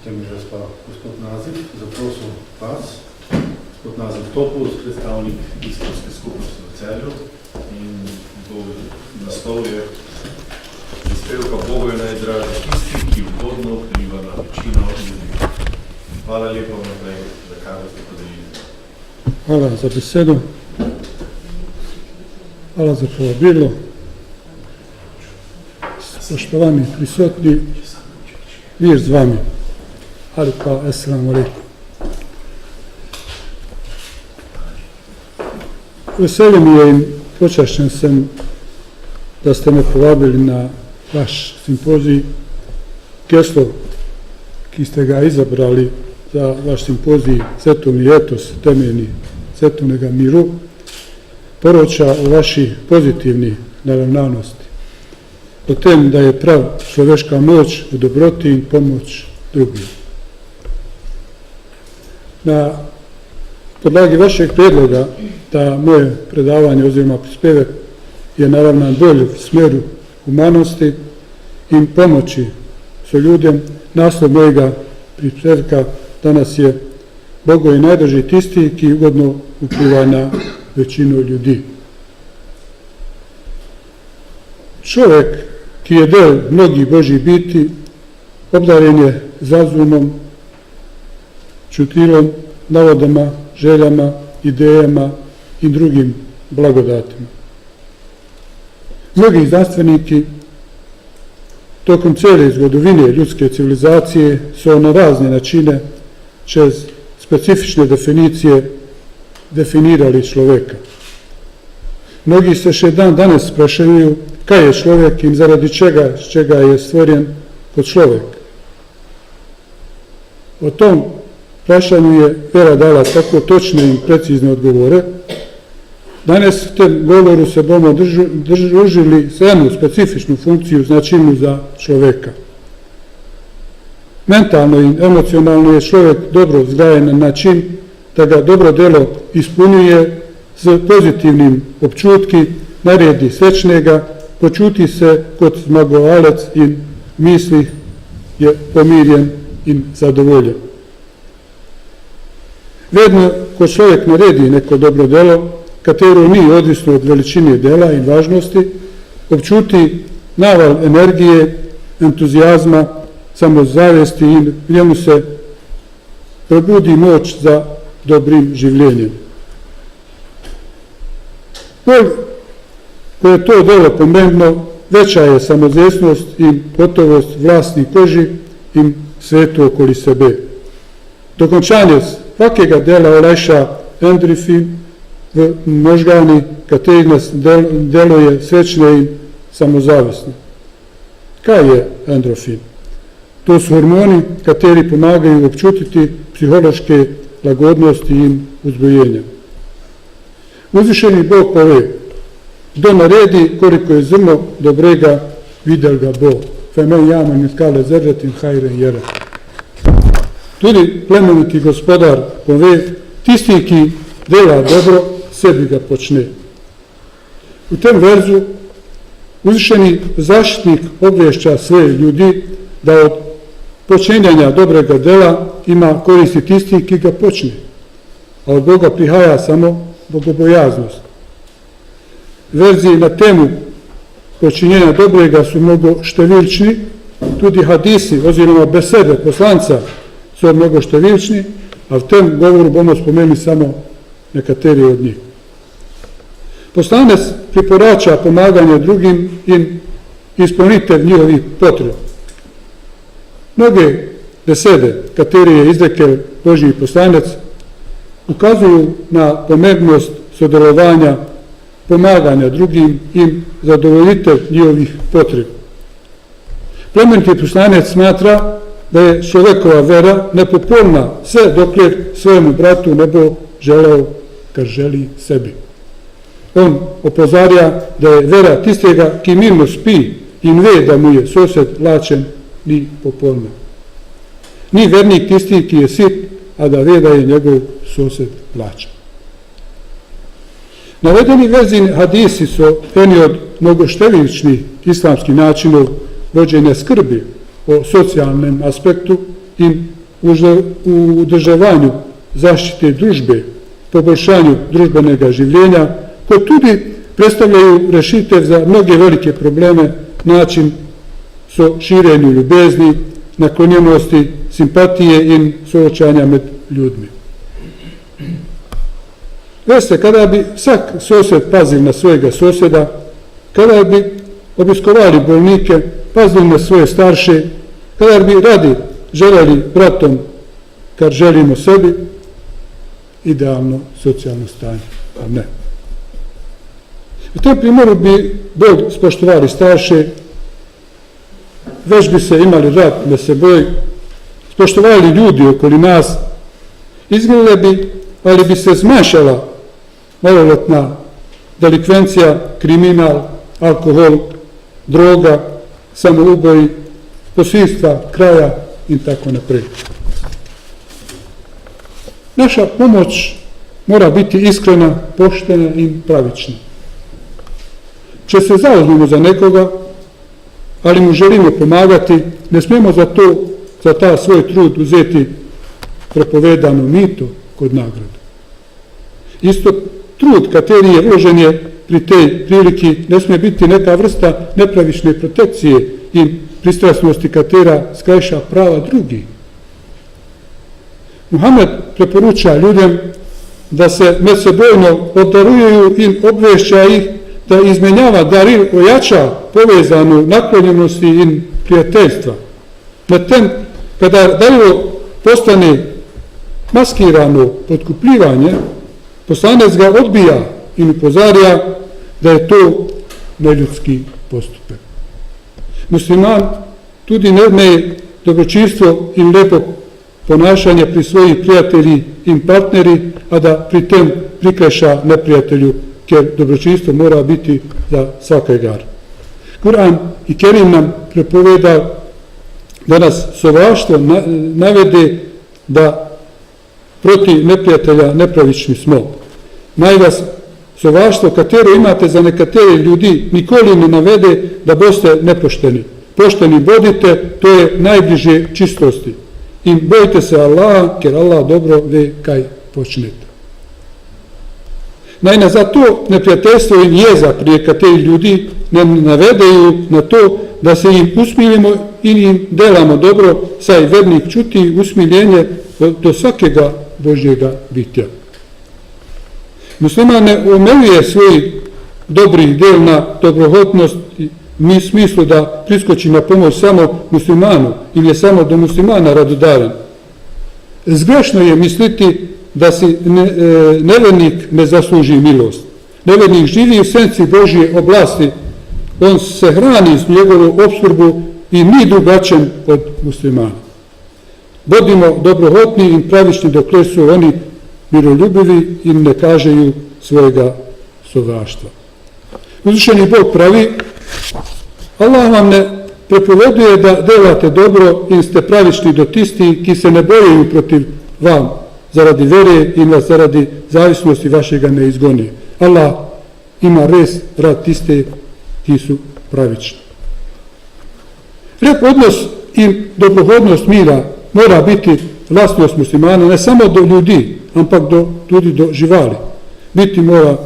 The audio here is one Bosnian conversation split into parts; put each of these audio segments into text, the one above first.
Temu pa gospod Naziv, zaprosil vas, gospod Naziv Topus, predstavnik islamske skupnosti v Celju, in naslov je prispevka Bogu je najdražji tisti, ki ugodno vpliva na večino ljudi. Hvala lepa vnaprej, za kar ste podelili. Hvala za besedo. Hvala za povabilo. Spoštovani prisotni, mir z vami. Ali pa assalamu alaikum. Veselje mi je in počašćen sam da ste me povabili na vaš simpozij. Geslo, ki ste ga izabrali za vaš simpozij Svetovni etos, temeljni svetovnega miru, poroča o vaši pozitivni naravnanosti. O tem, da je prav človeška moč v dobroti in pomoč drugim. Na podlagi vašeg predloga da moje predavanje oziroma prispevek je naravnan bolj v smeru humanosti in pomoći soljudem, naslov mojega prispevka danas je Bogu je najdraži tisti, ki ugodno vpliva na večinu ljudi. Čovjek, ki je del mnogih Božjih biti, obdaren je razumom, čutilom, navodama, željama, idejama i drugim blagodatima. Mnogi znanstveniki tokom cijele zgodovine ljudske civilizacije su na razne načine čez specifične definicije definirali človeka. Mnogi se še dan danas sprašuju kaj je človek in zaradi čega je stvoren kot človek. O tom prašanju je vera dala tako točne in precizne odgovore. Danes v tem govoru se bomo družili s eno specifičnu funkciju značilnu za človeka. Mentalno in emocionalno je človek dobro vzgajen na način da ga dobro delo izpolnjuje z pozitivnim občutki, naredi srečnega, počuti se kot zmagovalec in misli je pomirjen in zadovoljen. Vedno, ko človek naredi neko dobro delo, katero ni odvisno od veličine dela in važnosti, občuti naval energije, entuzijazma, samozavesti in v njemu se probudi moč za dobrim življenjem. Bolj, ko je to delo pomembno, večja je samozvestnost in gotovost vlastni koži in svetu okoli sebe. Dokončanje svakega dela olajša endorfin v možgani, kateri nas deluje srečne in samozavestne. Kaj je endorfin? To su hormoni, kateri pomagaju občutiti psihološke lagodnosti in uzbujenja. Uzvišeni Bog pove, kdo naredi koliko je zrno dobrega, videl ga Bog. Femen jaman in skale zrđetin hajren jera. Tudi plemeniti gospodar pove, tisti ki dela dobro, sebi ga počne. U tem verzu uzvišeni zaštitnik obvješća sve ljudi da od počinjenja dobrega dela ima koristi tisti ki ga počne, a od Boga prihaja samo bogobojaznost. Verziji na temu počinjenja dobrega su mnogo številčni, tudi hadisi oziroma besede poslanca su mnogo številčni, a v tem govoru bomo spomenuli samo nekateri od njih. Poslanec priporoča pomaganje drugim in izpolnitev njihovih potreb. Mnoge besede, kateri je izrekel Božji poslanec, ukazuju na pomembnost sodelovanja, pomaganja drugim in zadovoljitev njihovih potreb. Plemeniti poslanec smatra da je človekova vera nepopolna sve dokler svojemu bratu ne bo želeo kar želi sebi. On opozarja da je vera tistega ki mirno spi in ve da mu je sosed lačen ni popolna. Ni vernik tisti ki je sit, a da ve da je njegov sosed lačan. Navedeni verzini hadisi su eni od mnogoštevilčnih islamskih načinov vođenja skrbi o socijalnom aspektu im u održavanju zaštite družbe, poboljšanju družbenog življenja, koji tudi predstavljaju rešitev za mnoge velike probleme, način so širenju ljubezni, naklonjenosti, simpatije in soočanja med ljudmi. Veste, kada bi vsak sosed pazil na svojega soseda, kada bi obiskovali bolnike, pazili na svoje starše, kada bi radi željeli bratom kad želimo sebi, idealno socijalno stanje, a ne. U tom primjeru bi Bog spoštovali starše, već bi se imali rat na seboj, spoštovali ljudi okoli nas, izgledali bi, ali bi se zmanjšala maloletna delikvencija, kriminal, alkohol, droga, samouboji, posilstva, kraja i tako naprijed. Naša pomoć mora biti iskrena, poštena i pravična. Če se zauzmemo za nekoga, ali mu želimo pomagati, ne smijemo za ta svoj trud uzeti prepovedano mito kod nagrade. Isto trud kateri je uložen je pri tej priliki ne smije biti neka vrsta nepravične protekcije i pristrasnosti katera skrajša prava drugih. Muhammed preporuča ljudem da se medsebojno obdaruju i obvešća ih da izmenjava daril ojača povezanu naklonjenosti i prijateljstva. Međutim, kada darilo postane maskirano potkupljivanje, poslanec ga odbija i upozorava da je to neljudski postupak. Musliman tudi ne odmeje dobročinstvo i lepo ponašanje pri svojih prijatelji i partneri, a da pri tem prikreša neprijatelju, jer dobročinstvo mora biti za svakega. Kur'an i Kerim nam prepoveda da nas sovaštvo navede da protiv neprijatelja nepravični smo. Najvas sovaštvo katero imate za nekatere ljudi nikoli ne navede da boste nepošteni. Pošteni bodite, to je najbliže čistosti. I bojite se Allaha, jer Allah dobro ve kaj počnete. Naime, zato neprijateljstvo i jeza prije kateri ljudi ne navedeju na to da se im usmilimo i im delamo dobro, saj vernik čuti usmiljenje do svakega Božjega bitja. Musliman ne umeljuje svoj dobrih del na dobrohotnost u smislu da priskoči na pomoć samo muslimanu ili je samo do muslimana radodaren. Zgrešno je misliti da si nevernik ne zasluži milost. Nevernik živi u senci Božje oblasti, on se hrani s njegovu opskrbu i ni drugačen od muslimana. Bodimo dobrohotni i pravični dokle su oni miroljubivi i ne kažeju svojega sovaštva. Uzvišeni Bog pravi, Allah vam ne prepoveduje da delate dobro i ste pravični do tisti ki se ne bojeju protiv vam zaradi vere i zaradi zavisnosti vašega ne izgonije. Allah ima res rad tiste ki su pravični. Lijep odnos i dobrohodnost mira mora biti vlastnost muslimana ne samo do ljudi, ampak tudi do živali. Biti mora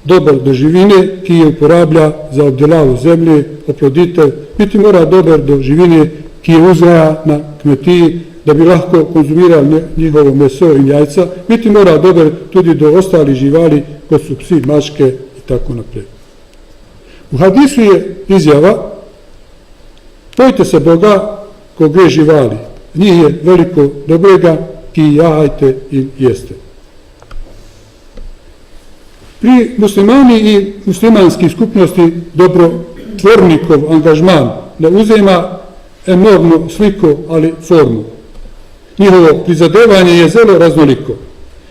dobar do živine, ki je uporablja za obdelavu zemlje, oploditev, biti mora dobar do živine, ki je uzgaja na kmetiji, da bi lahko konzumirali njihovo meso i jajca, biti mora dobar tudi do ostalih živali, kot su psi, mačke i tako naprijed. U hadisu je izjava, bojte se Boga ko gre živali, njih je veliko dobrega, ki jajte i jeste. Pri muslimani i muslimanskih skupnosti dobrotvornikov angažman ne uzema enormnu sliku, ali formu. Njihovo prizadevanje je zelo raznoliko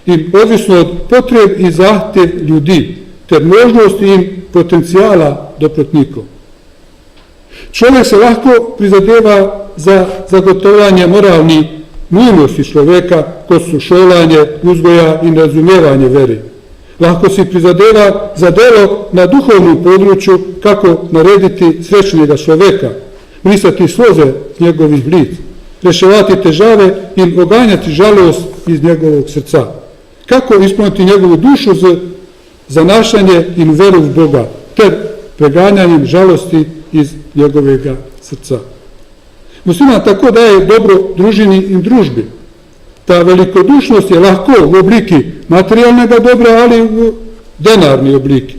i odvisno od potreb i zahtev ljudi, ter možnosti i potencijala dobrotnikov. Čovjek se lahko prizadeva za zagotovljanje moralnih nujnosti človeka, ko su šolanje, uzgoja i razumijevanje veri. Lahko si prizadeva za delo na duhovnom području kako narediti srećnjega čoveka, brisati sloze njegovih lic. reševati težave in oganjati žalost iz njegovog srca. Kako ispuniti njegovu dušu za zanašanje in veru v Boga, ter preganjanjem žalosti iz njegovega srca. Musliman tako daje dobro družini in družbi. Ta velikodušnost je lahko v obliki materialnega dobra ali v denarni obliki.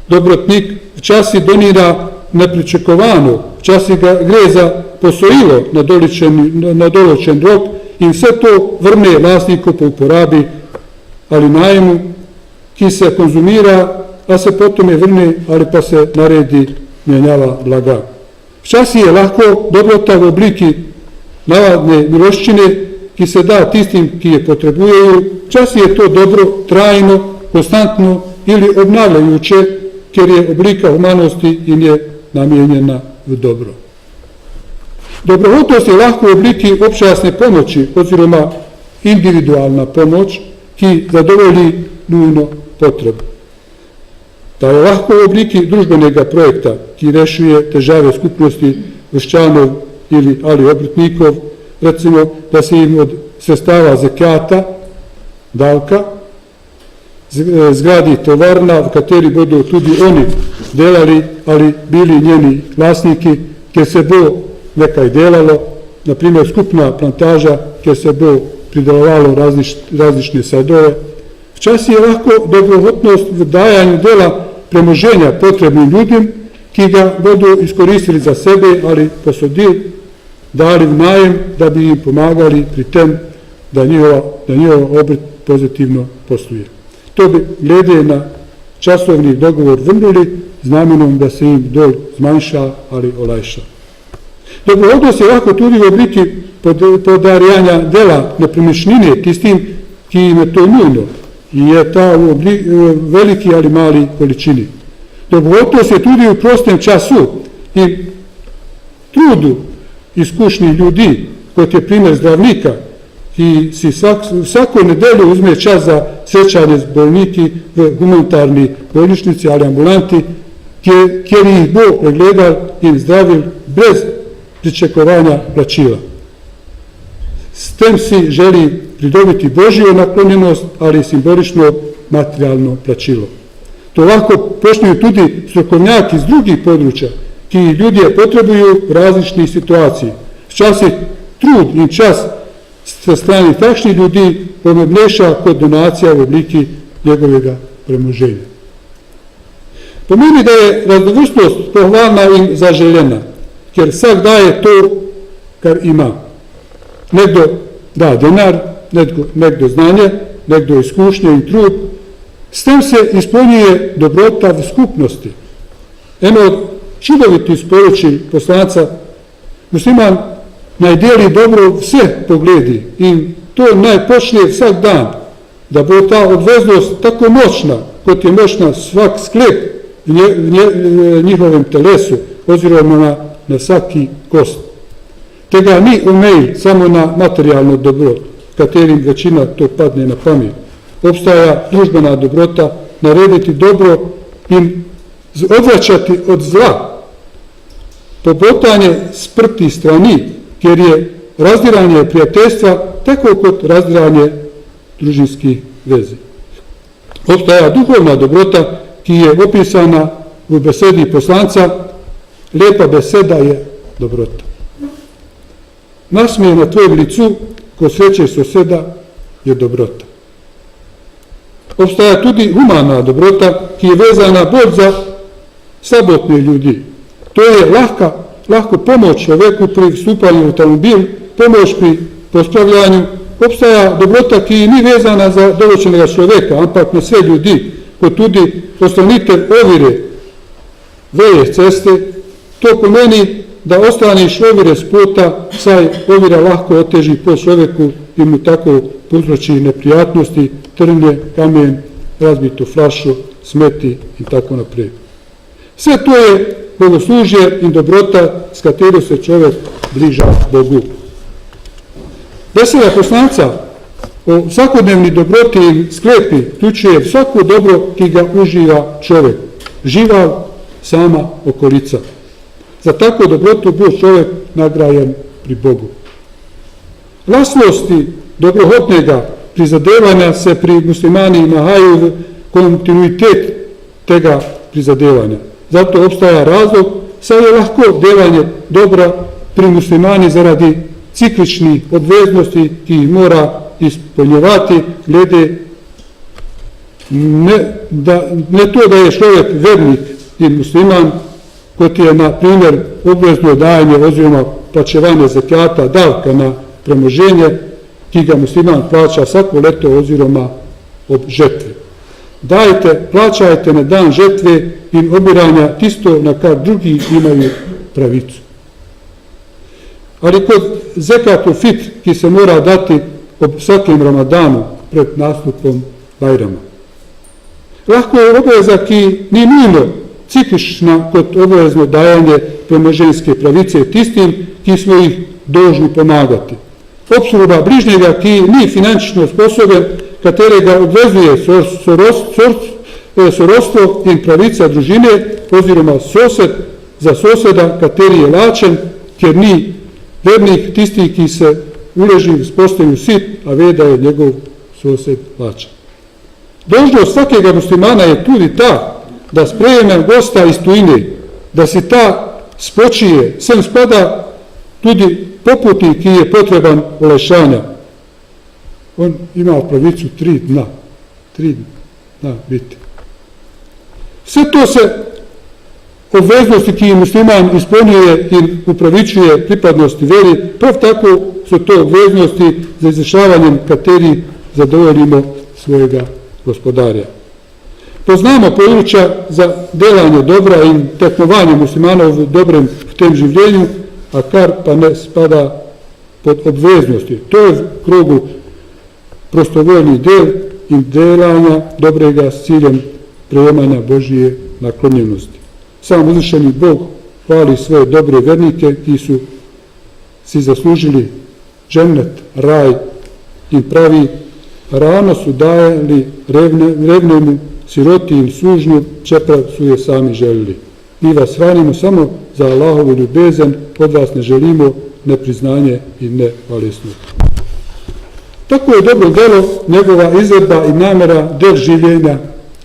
Dobrotnik včasih donira nepričakovano, včasih ga gre za posojilo na določen rok in vse to vrne lastniku po uporabi ali najmu, ki se konzumira, a se potom je vrne ali pa se naredi menjava blaga. Včasih je lahko dobrota v obliki navadne miloščine, ki se da tistim, ki je potrebujejo, včasih je to dobro trajno, konstantno ili obnavljajuće, ker je oblika humanosti in je namijenjena v dobro. Dobrohotnost je lahko v obliki občasne pomoči oziroma individualna pomoč, ki zadovolji nujno potrebu. Ta je lahko v obliki družbenega projekta, ki rešuje težave skupnosti vrščanov ali obrtnikov, recimo da se jim od sredstava zekijata, davka, zgradi tovarna, v kateri bodo tudi oni delali ali bili njeni vlasniki, kjer se bo nekaj delalo, naprimer skupna plantaža, kjer se bo pridelovalo različne sadove. Včasih je lahko dobrohotnost v dajanju dela premoženja potrebnim ljudem, ki ga bodo izkoristili za sebe ali posodili, dali v najem, da bi jim pomagali pri tem, da njihov obrt pozitivno posluje. To bi glede na časovni dogovor vrnuli z namenom, da se jim dol zmanjša ali olajša. Dobrohotnost je lahko tudi v obliki podarjanja dela nepremičnine tistim, ki jim je to nujno in je ta v veliki ali mali količini. Dobrohotnost je tudi v prostem času in trudu izkušnih ljudi, kot je primer zdravnika, ki si vsako nedeljo uzme čas za srečanje z bolniki v humanitarni bolnišnici ali ambulanti, kjer jih bo pregledal in zdravil brez pričakovanja plačila. S tem si želi pridobiti Božjo naklonjenost ali simbolično materialno plačilo. To lahko počnejo tudi strokovnjaki iz drugih područja, ki ljudje potrebuju v različnih situacij. Včasih trud in čas sa strani takšnih ljudi pomembnejša kot donacija v obliki njegovega premoženja. Pomeni, da je raznovrstnost pohvalna in zaželjena, ker vsak daje to, kar ima. Nekdo da denar, nekdo znanje, nekdo izkušnje in trud. S tem se izpolnjuje dobrota v skupnosti. Eno od čudovitih sporočil poslanca: musliman naj deli dobro vse pogledi in to naj počne vsak dan, da bo ta obveznost tako močna, kot je močna svak sklep v njihovem telesu oziroma na vsaki kost. Tega ni omejil samo na materialno dobro, katerim večina to padne na pamet. Obstaja družbena dobrota, narediti dobro in odvračati od zla. Pobotanje sprti strani, kjer je razdiranje prijateljstva tako kot razdiranje družinskih vezi. Obstaja duhovna dobrota, ki je opisana v besedi poslanca: lepa beseda je dobrota. Nasmej na tvojem licu, ko srećeš soseda, je dobrota. Obstaja tudi humana dobrota, ki je vezana bolj za slabotne ljudi. To je lahko pomoč človeku pri vstupanju v avtomobil, pomoč pri pospravljanju. Obstaja dobrota, ki ni vezana za določenega človeka, ampak na sve ljudi, kot tudi odstranitev ovire veje ceste. To pomeni, da ostraniš ovire s puta, saj ovira lahko oteži po človeku in mu tako povzroči neprijatnosti, trnje, kamen, razbitu flašu, smeti in tako naprej. Vse to je bogoslužje in dobrota, s katero se človek bliža Bogu. Beseda poslanca o vsakodnevni dobroti in sklepi vključuje vsako dobro, ki ga uživa človek, žival, sama okolica. Za tako dobroto bo človek nagrajen pri Bogu. Vlastnosti dobrohotnega prizadevanja se pri muslimanima haju v kontinuitet tega prizadevanja. Zato obstaja razlog, saj je lahko delanje dobra pri muslimani zaradi cikličnih obveznosti, ki jih mora izpolnjevati glede ne to, da je človek vernik in musliman, kot je na primjer obvezno dajanje oziroma plačevanje zakjata, davka na premoženje, ki ga musliman plača vsako leto oziroma ob žetvi. Dajte, plačajte na dan žetve in obiranja tisto, na kar drugi imaju pravicu. Ali kod zekatul fitr, ki se mora dati ob vsakem Ramadanu pred nastupom Bajrama. Lahko je obaveza, ki ni nujno ciklična kot obavezno dajanje premoženjske pravice tistim, ki smo jih dolžni pomagati. Obsluga bližnjega, ki ni finančno sposoben, katerega obvezuje sorodstvo in pravica družine oziroma sosed za soseda, kateri je lačen, ker ni vernik, tisti, ki se uleži v postelju sit, a ve, da je njegov sosed lačen. Dolžnost svakega muslimana je tudi ta, da sprejme gosta iz tujine, da si ta spočije, sem spada tudi poputnik, ki je potreban olajšanja. On ima pravicu 3 dna biti. Sve to se obveznosti, ki musliman izpolnjuje in upravičuje pripadnosti veri, prav tako su to obveznosti za izvršavanjem kateri zadovoljimo svojega gospodarja. Poznamo područja za delanje dobra in tekmovanje muslimanov v dobrem v tem življenju, a kar pa ne spada pod obveznosti. To je v krugu prostovoljni del in delanja dobrega s ciljem prejemanja Božije naklonjenosti. Sam uzvišeni Bog hvali svoje dobre vernike, ki su si zaslužili džennet, raj in pravi, rano su dajali revnemu, siroti i sužnju, čeprav su je sami želili. Mi vas hranimo samo za Allahovu ljubezen, od vas ne želimo nepriznanje i nehvaljesnost. Tako je dobro delo njegova izvedba i namjera del življenja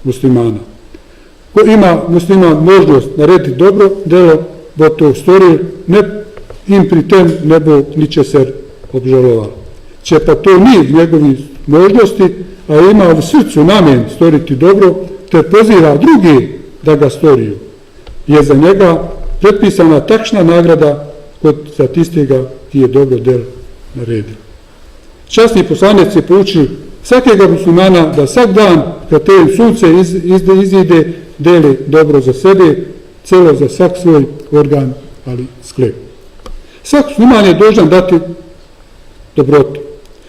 muslimana. Ko ima musliman možnost narediti dobro delo, bo to stori, ne im pri tem ne bo ničesar obžaloval. Če pa to ni v njegovi možnosti, a ima v srcu namen storiti dobro, te poziva drugi da ga storiju, je za njega predpisana takšna nagrada kot za tistega, ki je dobro del naredil. Časni poslanec je poučil svakega muslimana da vsak dan, katerim sunce izide, deli dobro za sebe, celo za vsak svoj organ ali sklep. Svak musliman je dužan dati dobrotu.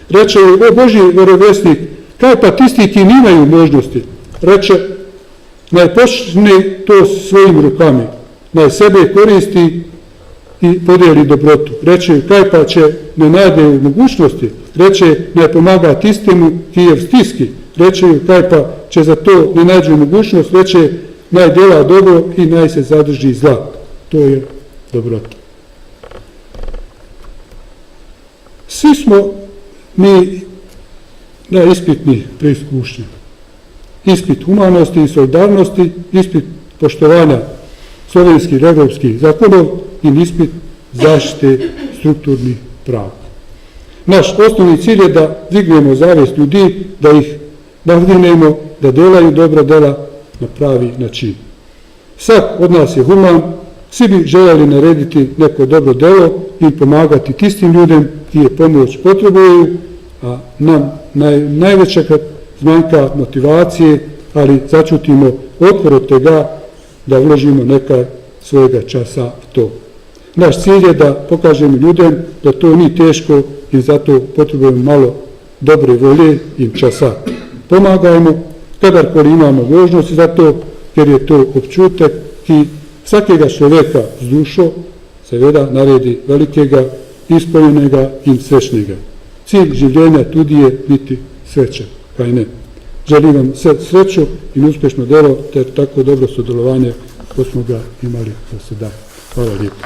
Reče, o Božji vjerovjesnik, kaj pa tisti, ki nimaju možnosti? Reče, naj počne to svojim rukami, naj sebe koristi i podijeli dobrotu. Reče, kaj pa će ne najde u mogućnosti? Reče, naj pomaga tistemu ki je v stiski. Reče, kaj pa će za to ne nađe mogućnost? Reče, naj dela dobro i naj se zadrži zla. To je dobrota. Svi smo mi na ispitni preiskušnje. Ispit humanosti i solidarnosti, ispit poštovanja slovenskih i evropskih zakonov i ispit zaštite strukturnih prava. Naš osnovni cilj je da dignemo zavest ljudi, da ih navdinemo, da delaju dobra dela na pravi način. Svak od nas je human, svi bi željeli narediti neko dobro delo i pomagati tistim ljudem ki je pomoć potrebuju, a nam najveća zmanjka motivacije, ali začutimo otpor od tega da uložimo neka svojega časa v to. Naš cilj je da pokažemo ljudem da to nije teško i zato potrebujemo malo dobre volje i časa. Pomagajmo kadarkoli imamo možnosti za to, jer je to občutek ki svakega čovjeka z dušo seveda naredi velikega, ispoljenega in srećnega. Cilj življenja tudi je biti srećan, kaj ne. Želim vam sreću in uspješno delo ter tako dobro sodelovanje, ko smo ga imali do sada. Hvala lijepo.